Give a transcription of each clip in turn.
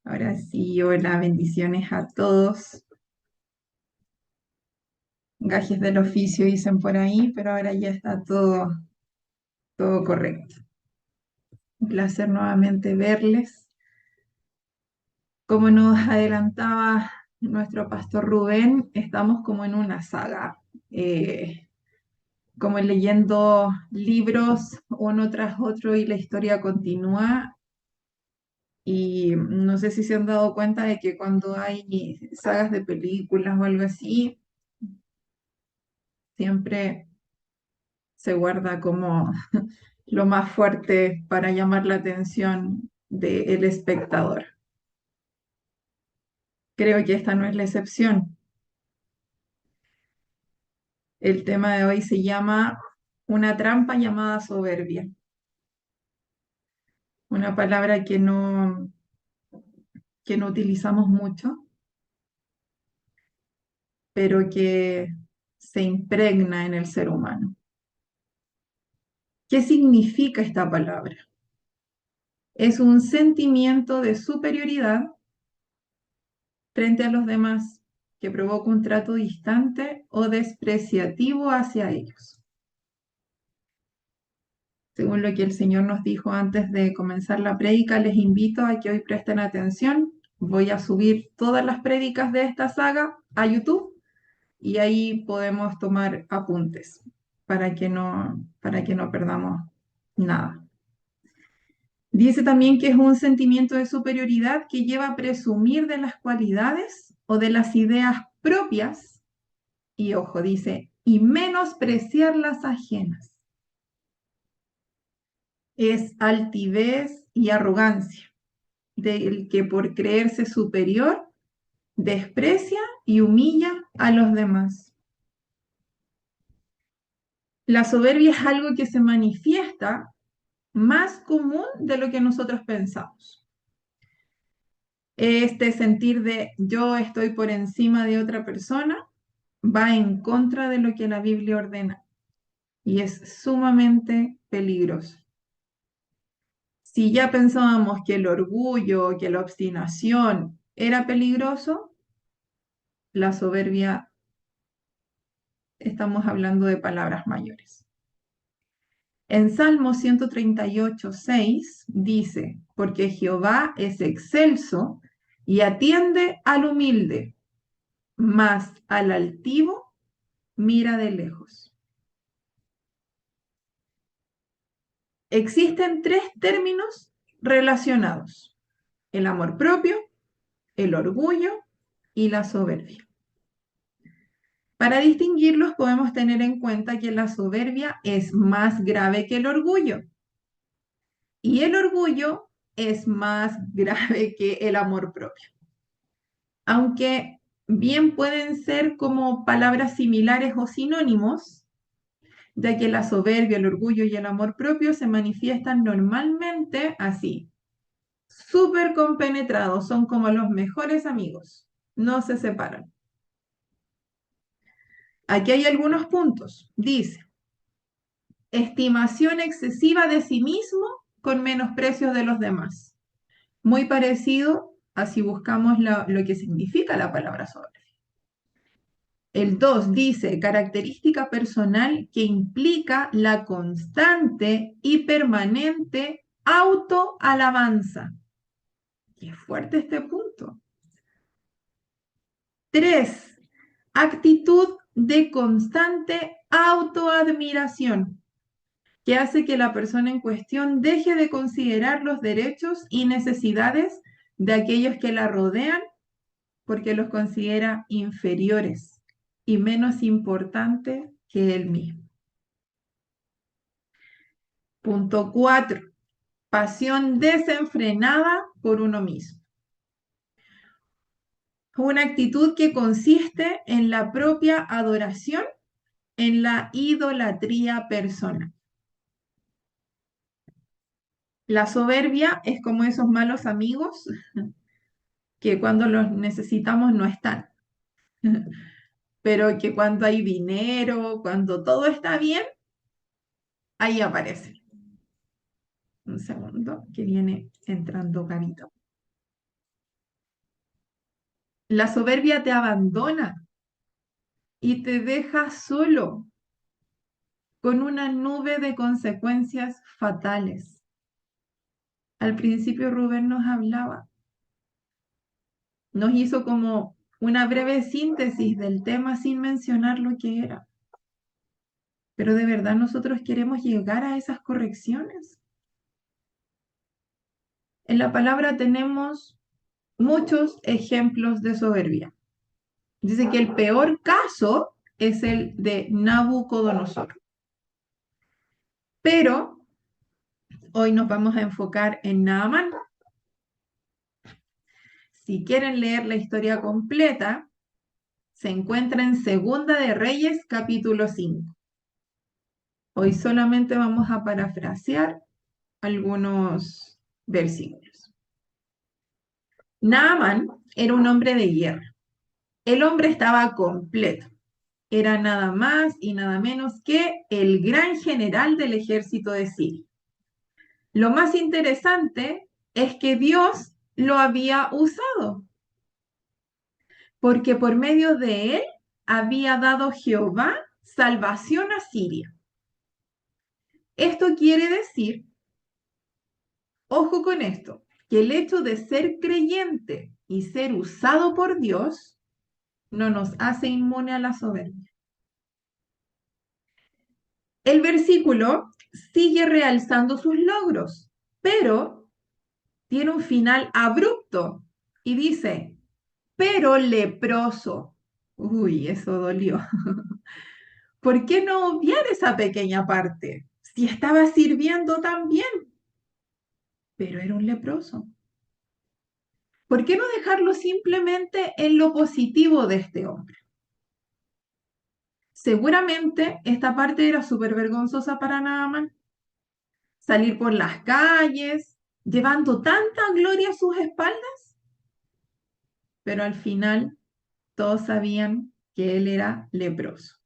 Ahora sí, hola, bendiciones a todos. Gajes del oficio dicen por ahí, pero ahora ya está todo correcto. Un placer nuevamente verles. Como nos adelantaba nuestro pastor Rubén, estamos como en una saga, como leyendo libros uno tras otro y la historia continúa. Y no sé si se han dado cuenta de que cuando hay sagas de películas o algo así, siempre se guarda como lo más fuerte para llamar la atención del espectador. Creo que esta no es la excepción. El tema de hoy se llama una trampa llamada soberbia, una palabra que no utilizamos mucho, pero que se impregna en el ser humano. ¿Qué significa esta palabra? Es un sentimiento de superioridad frente a los demás que provoca un trato distante o despreciativo hacia ellos. Según lo que el Señor nos dijo antes de comenzar la prédica, les invito a que hoy presten atención. Voy a subir todas las prédicas de esta saga a YouTube y ahí podemos tomar apuntes para que no perdamos nada. Dice también que es un sentimiento de superioridad que lleva a presumir de las cualidades o de las ideas propias y, ojo, dice, y menospreciar las ajenas. Es altivez y arrogancia, del que por creerse superior desprecia y humilla a los demás. La soberbia es algo que se manifiesta más común de lo que nosotros pensamos. Este sentir de yo estoy por encima de otra persona va en contra de lo que la Biblia ordena y es sumamente peligroso. Si ya pensábamos que el orgullo, que la obstinación era peligroso, la soberbia, estamos hablando de palabras mayores. En Salmo 138:6 dice, porque Jehová es excelso y atiende al humilde, mas al altivo mira de lejos. Existen tres términos relacionados: el amor propio, el orgullo y la soberbia. Para distinguirlos podemos tener en cuenta que la soberbia es más grave que el orgullo y el orgullo es más grave que el amor propio. Aunque bien pueden ser como palabras similares o sinónimos, ya que la soberbia, el orgullo y el amor propio se manifiestan normalmente así, súper compenetrados, son como los mejores amigos, no se separan. Aquí hay algunos puntos. Dice, estimación excesiva de sí mismo con menosprecios de los demás. Muy parecido a si buscamos lo que significa la palabra soberbia. El 2 dice, característica personal que implica la constante y permanente autoalabanza. Qué fuerte este punto. 3, actitud de constante autoadmiración, que hace que la persona en cuestión deje de considerar los derechos y necesidades de aquellos que la rodean porque los considera inferiores y menos importantes que él mismo. Punto 4, pasión desenfrenada por uno mismo. Una actitud que consiste en la propia adoración, en la idolatría personal. La soberbia es como esos malos amigos que cuando los necesitamos no están, pero que cuando hay dinero, cuando todo está bien, ahí aparecen. Un segundo, que viene entrando Gabito. La soberbia te abandona y te deja solo con una nube de consecuencias fatales. Al principio Rubén nos hablaba, nos hizo como una breve síntesis del tema sin mencionar lo que era. Pero de verdad nosotros queremos llegar a esas correcciones. En la palabra tenemos muchos ejemplos de soberbia. Dice que el peor caso es el de Nabucodonosor. Pero hoy nos vamos a enfocar en Naamán. Si quieren leer la historia completa, se encuentra en Segunda de Reyes, capítulo 5. Hoy solamente vamos a parafrasear algunos versículos. Naamán era un hombre de guerra. El hombre estaba completo. Era nada más y nada menos que el gran general del ejército de Siria. Lo más interesante es que Dios lo había usado, porque por medio de él había dado Jehová salvación a Siria. Esto quiere decir, ojo con esto, que el hecho de ser creyente y ser usado por Dios no nos hace inmune a la soberbia. El versículo sigue realzando sus logros, pero tiene un final abrupto y dice, pero leproso. Uy, eso dolió. ¿Por qué no obviar esa pequeña parte? Si estaba sirviendo tan bien, pero era un leproso. ¿Por qué no dejarlo simplemente en lo positivo de este hombre? Seguramente esta parte era súper vergonzosa para Naaman. Salir por las calles, llevando tanta gloria a sus espaldas, pero al final todos sabían que él era leproso.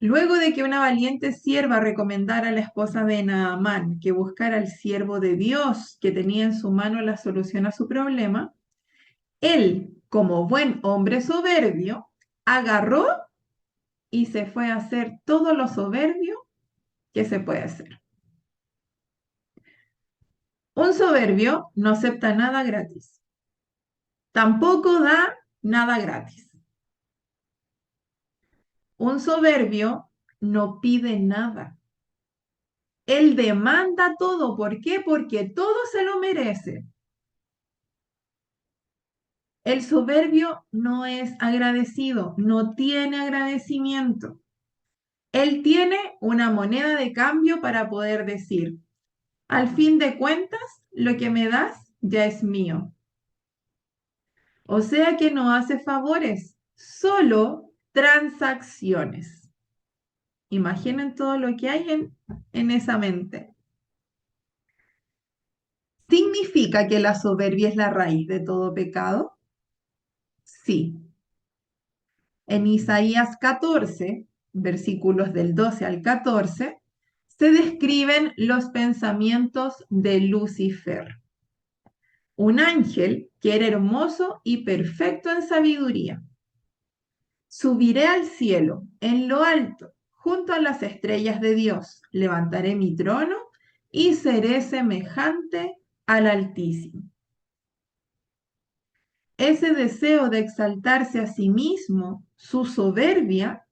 Luego de que una valiente sierva recomendara a la esposa de Naamán que buscara al siervo de Dios que tenía en su mano la solución a su problema, él, como buen hombre soberbio, agarró y se fue a hacer todo lo soberbio que se puede hacer. Un soberbio no acepta nada gratis. Tampoco da nada gratis. Un soberbio no pide nada. Él demanda todo. ¿Por qué? Porque todo se lo merece. El soberbio no es agradecido, no tiene agradecimiento. Él tiene una moneda de cambio para poder decir, al fin de cuentas, lo que me das ya es mío. O sea que no hace favores, solo transacciones. Imaginen todo lo que hay en esa mente. ¿Significa que la soberbia es la raíz de todo pecado? Sí. En Isaías 14, versículos del 12 al 14, se describen los pensamientos de Lucifer, un ángel que era hermoso y perfecto en sabiduría. Subiré al cielo, en lo alto, junto a las estrellas de Dios. Levantaré mi trono y seré semejante al Altísimo. Ese deseo de exaltarse a sí mismo, su soberbia,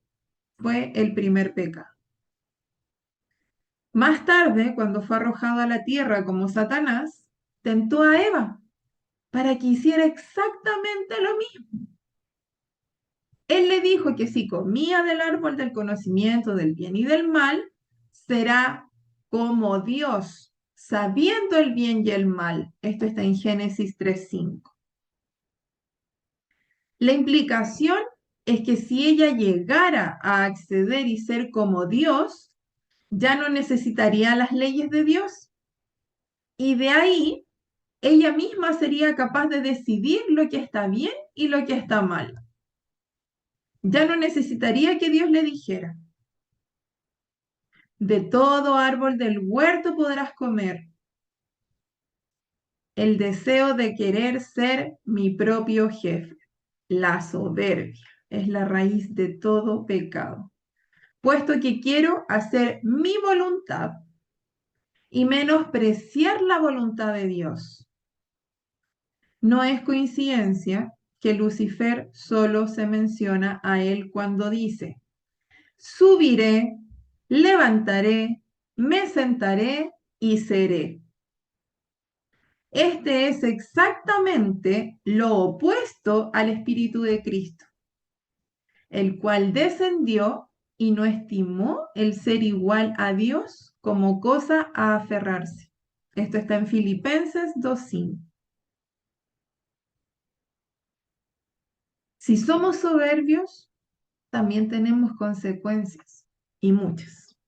fue el primer pecado. Más tarde, cuando fue arrojado a la tierra como Satanás, tentó a Eva para que hiciera exactamente lo mismo. Él le dijo que si comía del árbol del conocimiento del bien y del mal, será como Dios, sabiendo el bien y el mal. Esto está en Génesis 3:5. La implicación es que si ella llegara a acceder y ser como Dios, ya no necesitaría las leyes de Dios. Y de ahí, ella misma sería capaz de decidir lo que está bien y lo que está mal. Ya no necesitaría que Dios le dijera, de todo árbol del huerto podrás comer, el deseo de querer ser mi propio jefe. La soberbia es la raíz de todo pecado, puesto que quiero hacer mi voluntad y menospreciar la voluntad de Dios. No es coincidencia que Lucifer solo se menciona a él cuando dice: subiré, levantaré, me sentaré y seré. Este es exactamente lo opuesto al Espíritu de Cristo, el cual descendió y no estimó el ser igual a Dios como cosa a aferrarse. Esto está en Filipenses 2:5. Si somos soberbios, también tenemos consecuencias, y muchas.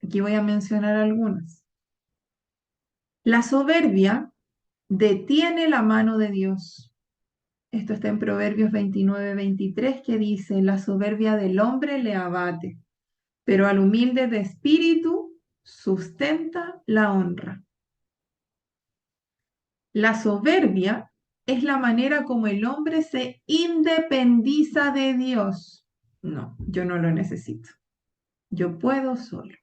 Aquí voy a mencionar algunas. La soberbia detiene la mano de Dios. Esto está en Proverbios 29:23, que dice: la soberbia del hombre le abate, pero al humilde de espíritu sustenta la honra. La soberbia es la manera como el hombre se independiza de Dios. No, yo no lo necesito. Yo puedo solo.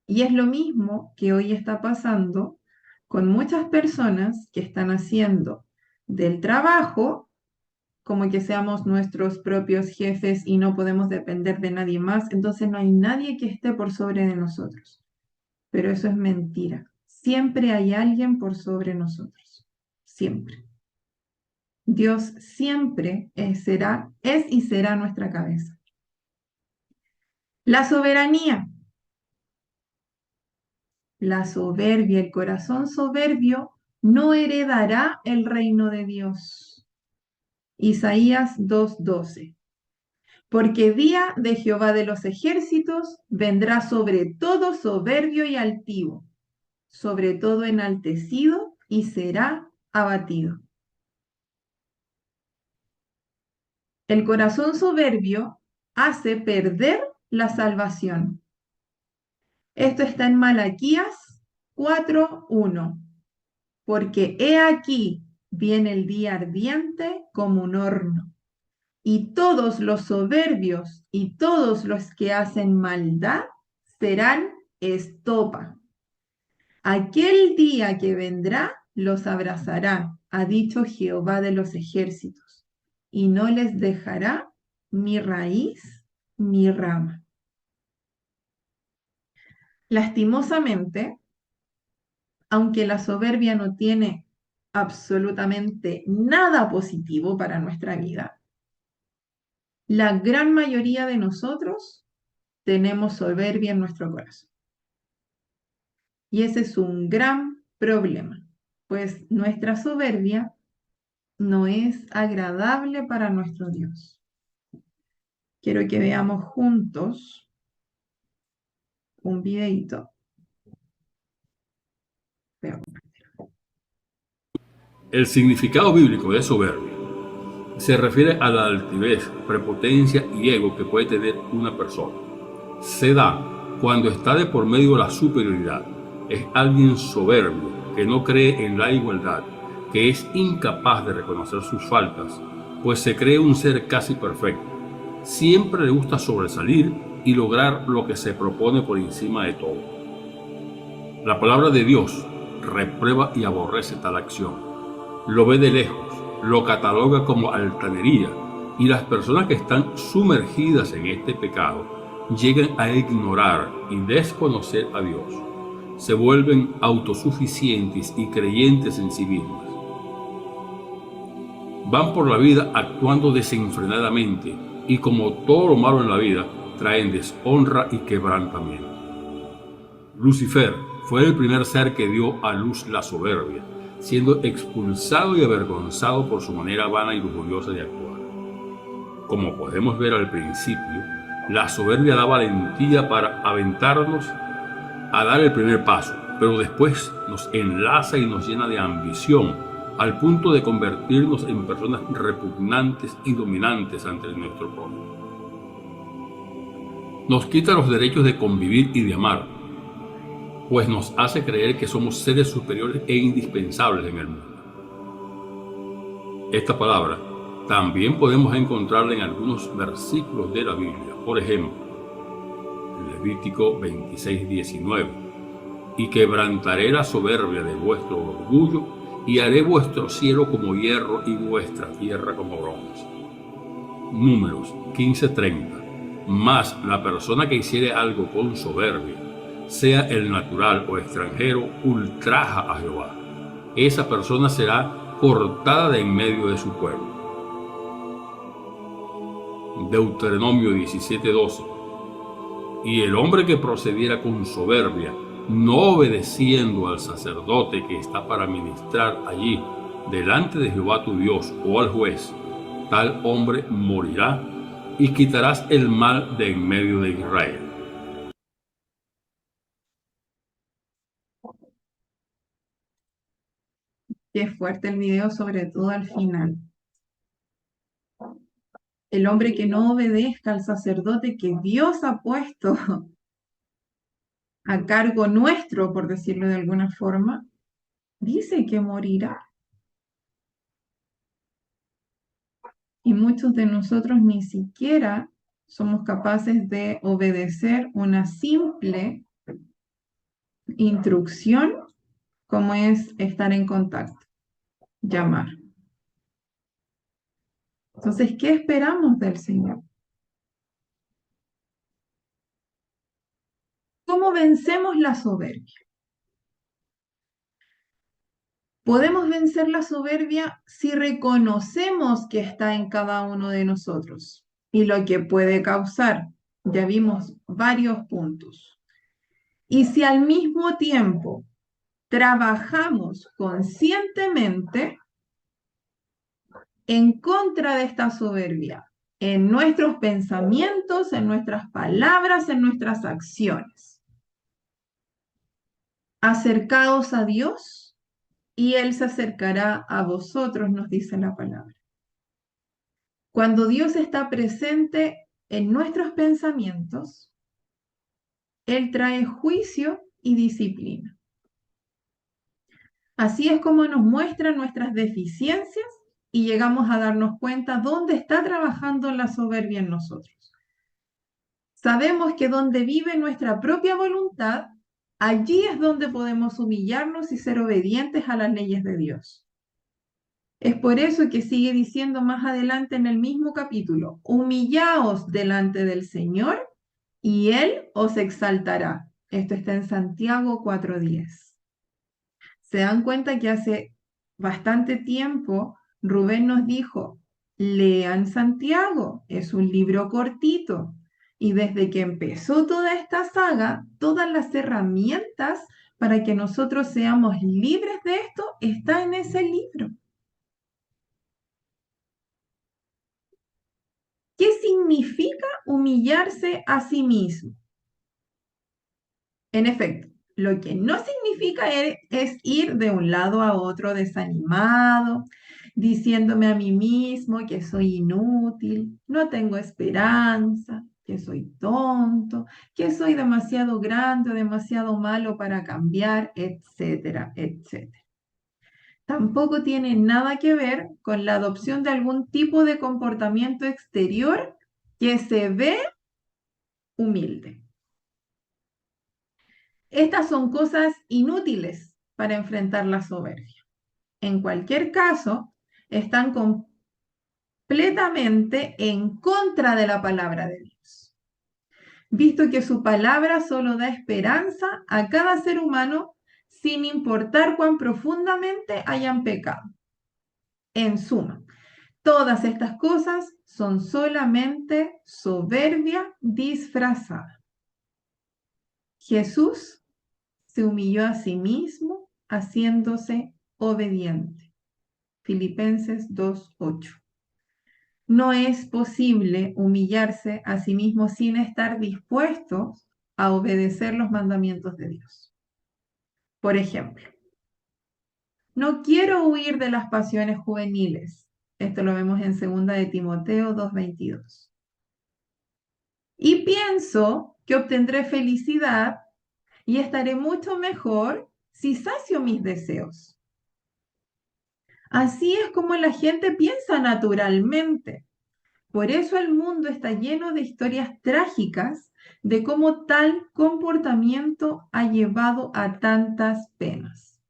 Y es lo mismo que hoy está pasando con muchas personas que están haciendo del trabajo como que seamos nuestros propios jefes y no podemos depender de nadie más. Entonces no hay nadie que esté por sobre de nosotros. Pero eso es mentira. Siempre hay alguien por sobre nosotros. Siempre. Dios siempre es y será nuestra cabeza. La soberanía. La soberbia, el corazón soberbio, no heredará el reino de Dios. Isaías 2:12. Porque día de Jehová de los ejércitos vendrá sobre todo soberbio y altivo, sobre todo enaltecido, y será abatido. El corazón soberbio hace perder la salvación. Esto está en Malaquías 4:1. Porque he aquí viene el día ardiente como un horno, y todos los soberbios y todos los que hacen maldad serán estopa. Aquel día que vendrá los abrazará, ha dicho Jehová de los ejércitos, y no les dejará ni raíz ni rama. Lastimosamente, aunque la soberbia no tiene absolutamente nada positivo para nuestra vida, la gran mayoría de nosotros tenemos soberbia en nuestro corazón. Y ese es un gran problema, pues nuestra soberbia no es agradable para nuestro Dios. Quiero que veamos juntos un videito. El significado bíblico de soberbia se refiere a la altivez, prepotencia y ego que puede tener una persona. Se da cuando está de por medio la superioridad. Es alguien soberbio que no cree en la igualdad, que es incapaz de reconocer sus faltas, pues se cree un ser casi perfecto. Siempre le gusta sobresalir y lograr lo que se propone por encima de todo. La palabra de Dios reprueba y aborrece tal acción. Lo ve de lejos, lo cataloga como altanería, y las personas que están sumergidas en este pecado llegan a ignorar y desconocer a Dios. Se vuelven autosuficientes y creyentes en sí mismas. Van por la vida actuando desenfrenadamente y, como todo lo malo en la vida, traen deshonra y quebrantamiento. Lucifer fue el primer ser que dio a luz la soberbia, siendo expulsado y avergonzado por su manera vana y lujuriosa de actuar. Como podemos ver al principio, la soberbia da valentía para aventarnos a dar el primer paso, pero después nos enlaza y nos llena de ambición, al punto de convertirnos en personas repugnantes y dominantes ante nuestro prójimo. Nos quita los derechos de convivir y de amar. pues nos hace creer que somos seres superiores e indispensables en el mundo. Esta palabra también podemos encontrarla en algunos versículos de la Biblia. Por ejemplo, Levítico 26:19. Y quebrantaré la soberbia de vuestro orgullo y haré vuestro cielo como hierro y vuestra tierra como bronce. Números 15:30. Mas la persona que hiciere algo con soberbia, sea el natural o extranjero, ultraja a Jehová. Esa persona será cortada de en medio de su pueblo. Deuteronomio 17:12. Y el hombre que procediera con soberbia, no obedeciendo al sacerdote que está para ministrar allí delante de Jehová tu Dios o al juez, tal hombre morirá, y quitarás el mal de en medio de Israel. Qué fuerte el video, sobre todo al final. El hombre que no obedezca al sacerdote que Dios ha puesto a cargo nuestro, por decirlo de alguna forma, dice que morirá. Y muchos de nosotros ni siquiera somos capaces de obedecer una simple instrucción como es estar en contacto, llamar. Entonces, ¿qué esperamos del Señor? ¿Cómo vencemos la soberbia? Podemos vencer la soberbia si reconocemos que está en cada uno de nosotros y lo que puede causar. Ya vimos varios puntos. Y si al mismo tiempo trabajamos conscientemente en contra de esta soberbia, en nuestros pensamientos, en nuestras palabras, en nuestras acciones. Acercaos a Dios y Él se acercará a vosotros, nos dice la palabra. Cuando Dios está presente en nuestros pensamientos, Él trae juicio y disciplina. Así es como nos muestra nuestras deficiencias y llegamos a darnos cuenta dónde está trabajando la soberbia en nosotros. Sabemos que donde vive nuestra propia voluntad, allí es donde podemos humillarnos y ser obedientes a las leyes de Dios. Es por eso que sigue diciendo más adelante en el mismo capítulo, humillaos delante del Señor y Él os exaltará. Esto está en Santiago 4:10. Se dan cuenta que hace bastante tiempo Rubén nos dijo, lean Santiago, es un libro cortito. Y desde que empezó toda esta saga, todas las herramientas para que nosotros seamos libres de esto está en ese libro. ¿Qué significa humillarse a sí mismo? En efecto, lo que no significa es ir de un lado a otro desanimado, diciéndome a mí mismo que soy inútil, no tengo esperanza, que soy tonto, que soy demasiado grande o demasiado malo para cambiar, etcétera, etcétera. Tampoco tiene nada que ver con la adopción de algún tipo de comportamiento exterior que se ve humilde. Estas son cosas inútiles para enfrentar la soberbia. En cualquier caso, están completamente en contra de la palabra de Dios, visto que su palabra solo da esperanza a cada ser humano sin importar cuán profundamente hayan pecado. En suma, todas estas cosas son solamente soberbia disfrazada. Jesús se humilló a sí mismo haciéndose obediente. Filipenses 2:8. No es posible humillarse a sí mismo sin estar dispuestos a obedecer los mandamientos de Dios. Por ejemplo, no quiero huir de las pasiones juveniles. Esto lo vemos en 2 de Timoteo 2:22. Y pienso que obtendré felicidad y estaré mucho mejor si sacio mis deseos. Así es como la gente piensa naturalmente. Por eso el mundo está lleno de historias trágicas de cómo tal comportamiento ha llevado a tantas penas.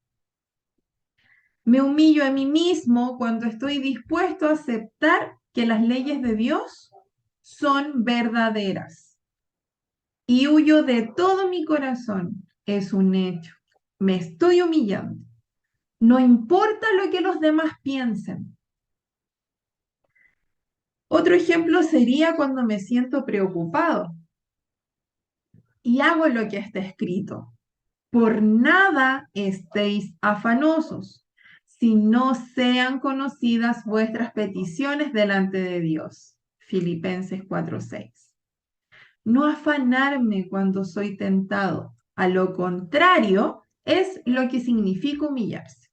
Me humillo a mí mismo cuando estoy dispuesto a aceptar que las leyes de Dios son verdaderas. Y huyo de todo mi corazón. Es un hecho. Me estoy humillando. No importa lo que los demás piensen. Otro ejemplo sería cuando me siento preocupado y hago lo que está escrito. Por nada estéis afanosos, si no sean conocidas vuestras peticiones delante de Dios. Filipenses 4:6. No afanarme cuando soy tentado. A lo contrario, es lo que significa humillarse.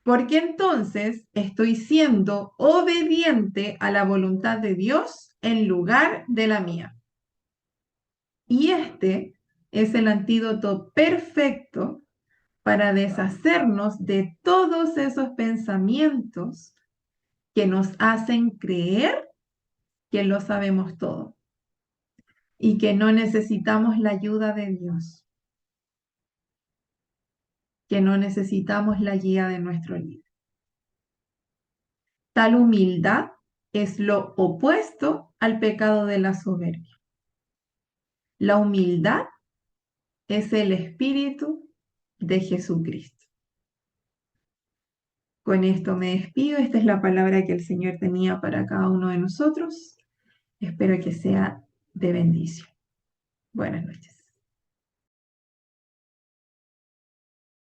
Porque entonces estoy siendo obediente a la voluntad de Dios en lugar de la mía. Y este es el antídoto perfecto para deshacernos de todos esos pensamientos que nos hacen creer que lo sabemos todo y que no necesitamos la ayuda de Dios, que no necesitamos la guía de nuestro líder. Tal humildad es lo opuesto al pecado de la soberbia. La humildad es el espíritu de Jesucristo. Con esto me despido. Esta es la palabra que el Señor tenía para cada uno de nosotros. Espero que sea de bendición. Buenas noches.